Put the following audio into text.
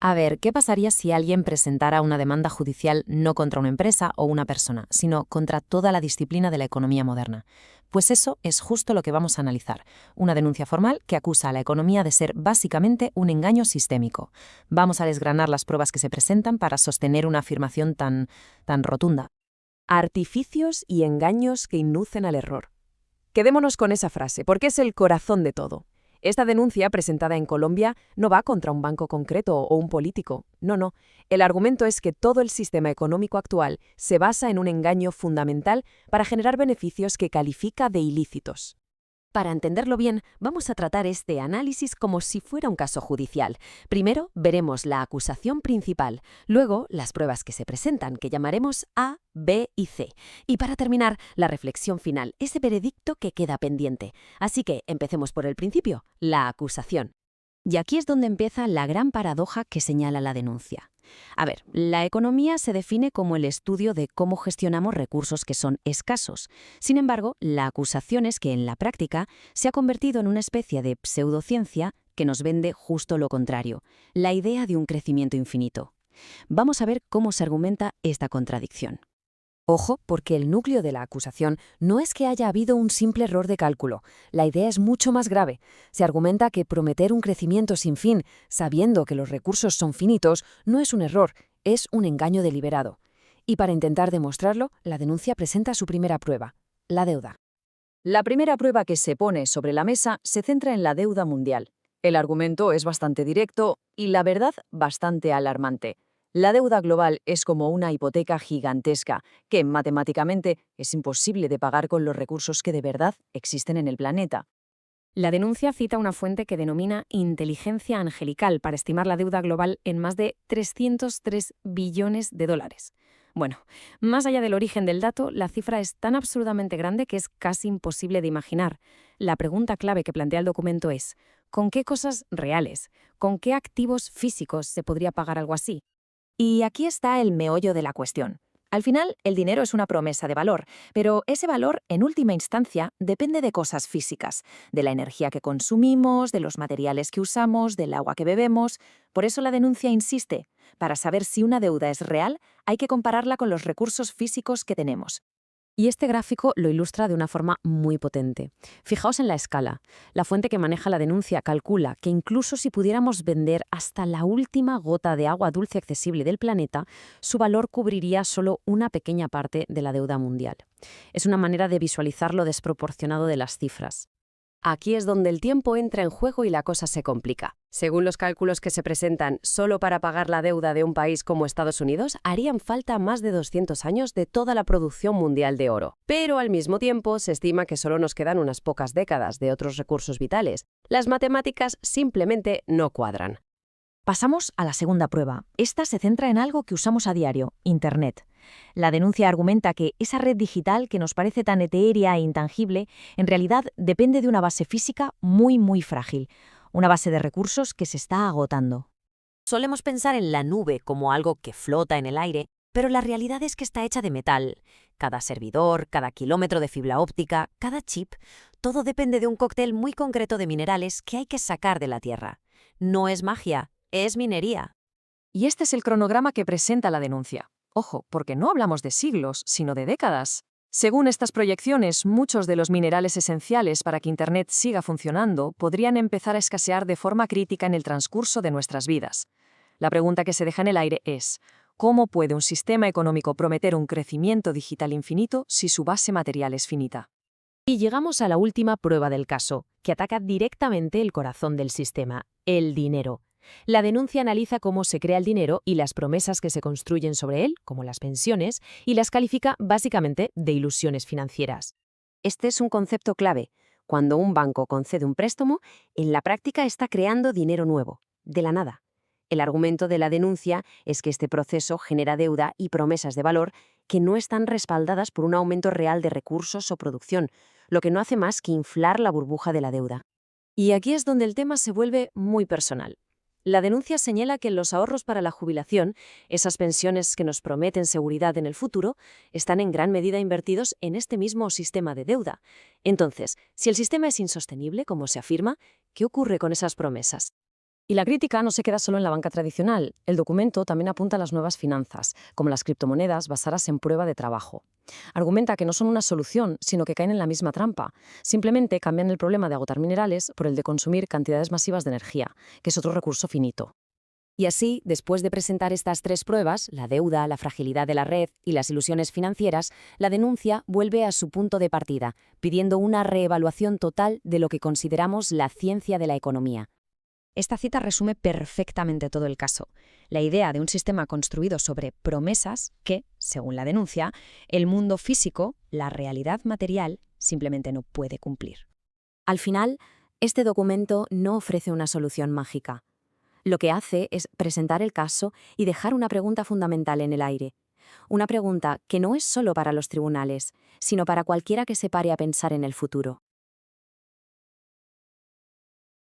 A ver, ¿qué pasaría si alguien presentara una demanda judicial no contra una empresa o una persona, sino contra toda la disciplina de la economía moderna? Pues eso es justo lo que vamos a analizar, una denuncia formal que acusa a la economía de ser básicamente un engaño sistémico. Vamos a desgranar las pruebas que se presentan para sostener una afirmación tan rotunda. Artificios y engaños que inducen al error. Quedémonos con esa frase, porque es el corazón de todo. Esta denuncia presentada en Colombia no va contra un banco concreto o un político. No. El argumento es que todo el sistema económico actual se basa en un engaño fundamental para generar beneficios que califica de ilícitos. Para entenderlo bien, vamos a tratar este análisis como si fuera un caso judicial. Primero, veremos la acusación principal, luego las pruebas que se presentan, que llamaremos A, B y C. Y para terminar, la reflexión final, ese veredicto que queda pendiente. Así que empecemos por el principio, la acusación. Y aquí es donde empieza la gran paradoja que señala la denuncia. A ver, la economía se define como el estudio de cómo gestionamos recursos que son escasos. Sin embargo, la acusación es que en la práctica se ha convertido en una especie de pseudociencia que nos vende justo lo contrario, la idea de un crecimiento infinito. Vamos a ver cómo se argumenta esta contradicción. Ojo, porque el núcleo de la acusación no es que haya habido un simple error de cálculo. La idea es mucho más grave. Se argumenta que prometer un crecimiento sin fin, sabiendo que los recursos son finitos, no es un error, es un engaño deliberado. Y para intentar demostrarlo, la denuncia presenta su primera prueba, la deuda. La primera prueba que se pone sobre la mesa se centra en la deuda mundial. El argumento es bastante directo y, la verdad, bastante alarmante. La deuda global es como una hipoteca gigantesca que, matemáticamente, es imposible de pagar con los recursos que de verdad existen en el planeta. La denuncia cita una fuente que denomina inteligencia angelical para estimar la deuda global en más de 303 billones de dólares. Bueno, más allá del origen del dato, la cifra es tan absurdamente grande que es casi imposible de imaginar. La pregunta clave que plantea el documento es, ¿con qué cosas reales, con qué activos físicos se podría pagar algo así? Y aquí está el meollo de la cuestión. Al final, el dinero es una promesa de valor, pero ese valor, en última instancia, depende de cosas físicas, de la energía que consumimos, de los materiales que usamos, del agua que bebemos. Por eso la denuncia insiste, para saber si una deuda es real, hay que compararla con los recursos físicos que tenemos. Y este gráfico lo ilustra de una forma muy potente. Fijaos en la escala. La fuente que maneja la denuncia calcula que incluso si pudiéramos vender hasta la última gota de agua dulce accesible del planeta, su valor cubriría solo una pequeña parte de la deuda mundial. Es una manera de visualizar lo desproporcionado de las cifras. Aquí es donde el tiempo entra en juego y la cosa se complica. Según los cálculos que se presentan, solo para pagar la deuda de un país como Estados Unidos harían falta más de 200 años de toda la producción mundial de oro. Pero al mismo tiempo se estima que solo nos quedan unas pocas décadas de otros recursos vitales. Las matemáticas simplemente no cuadran. Pasamos a la segunda prueba. Esta se centra en algo que usamos a diario, Internet. La denuncia argumenta que esa red digital que nos parece tan etérea e intangible, en realidad depende de una base física muy frágil, una base de recursos que se está agotando. Solemos pensar en la nube como algo que flota en el aire, pero la realidad es que está hecha de metal. Cada servidor, cada kilómetro de fibra óptica, cada chip, todo depende de un cóctel muy concreto de minerales que hay que sacar de la Tierra. No es magia, es minería. Y este es el cronograma que presenta la denuncia. Ojo, porque no hablamos de siglos, sino de décadas. Según estas proyecciones, muchos de los minerales esenciales para que Internet siga funcionando podrían empezar a escasear de forma crítica en el transcurso de nuestras vidas. La pregunta que se deja en el aire es, ¿cómo puede un sistema económico prometer un crecimiento digital infinito si su base material es finita? Y llegamos a la última prueba del caso, que ataca directamente el corazón del sistema, el dinero. La denuncia analiza cómo se crea el dinero y las promesas que se construyen sobre él, como las pensiones, y las califica básicamente de ilusiones financieras. Este es un concepto clave. Cuando un banco concede un préstamo, en la práctica está creando dinero nuevo, de la nada. El argumento de la denuncia es que este proceso genera deuda y promesas de valor que no están respaldadas por un aumento real de recursos o producción, lo que no hace más que inflar la burbuja de la deuda. Y aquí es donde el tema se vuelve muy personal. La denuncia señala que los ahorros para la jubilación, esas pensiones que nos prometen seguridad en el futuro, están en gran medida invertidos en este mismo sistema de deuda. Entonces, si el sistema es insostenible, como se afirma, ¿qué ocurre con esas promesas? Y la crítica no se queda solo en la banca tradicional. El documento también apunta a las nuevas finanzas, como las criptomonedas basadas en prueba de trabajo. Argumenta que no son una solución, sino que caen en la misma trampa. Simplemente cambian el problema de agotar minerales por el de consumir cantidades masivas de energía, que es otro recurso finito. Y así, después de presentar estas tres pruebas, la deuda, la fragilidad de la red y las ilusiones financieras, la denuncia vuelve a su punto de partida, pidiendo una reevaluación total de lo que consideramos la ciencia de la economía. Esta cita resume perfectamente todo el caso. La idea de un sistema construido sobre promesas que, según la denuncia, el mundo físico, la realidad material, simplemente no puede cumplir. Al final, este documento no ofrece una solución mágica. Lo que hace es presentar el caso y dejar una pregunta fundamental en el aire. Una pregunta que no es solo para los tribunales, sino para cualquiera que se pare a pensar en el futuro.